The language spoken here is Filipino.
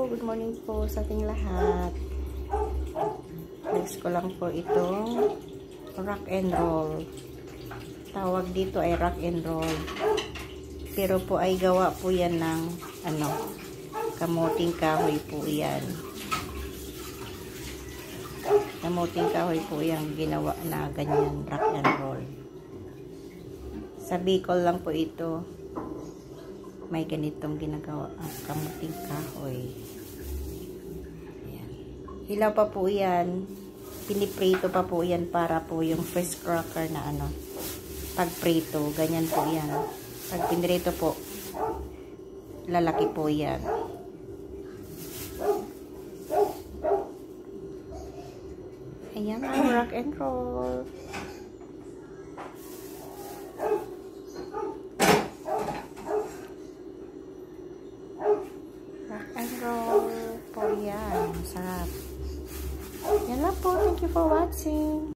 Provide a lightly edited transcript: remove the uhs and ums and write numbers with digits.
good morning po sa ating lahat. Next ko lang po itong rock and roll. Tawag dito ay rock and roll. Pero po ay gawa po yan ng kamuting kahoy po yan. Kamuting kahoy po yung ginawa na ganyan rock and roll. Sa Bicol lang po ito. May ganitong ginagawa ang kamuting kahoy. Ayan. Hilaw pa po yan. Piniprito pa po yan para po yung fish cracker na pagprito. Ganyan po yan. Pag pinrito po, lalaki po yan. Ayan ang rock and roll. Rock and roll po yan. Sarap. Yan lang po. Thank you for watching.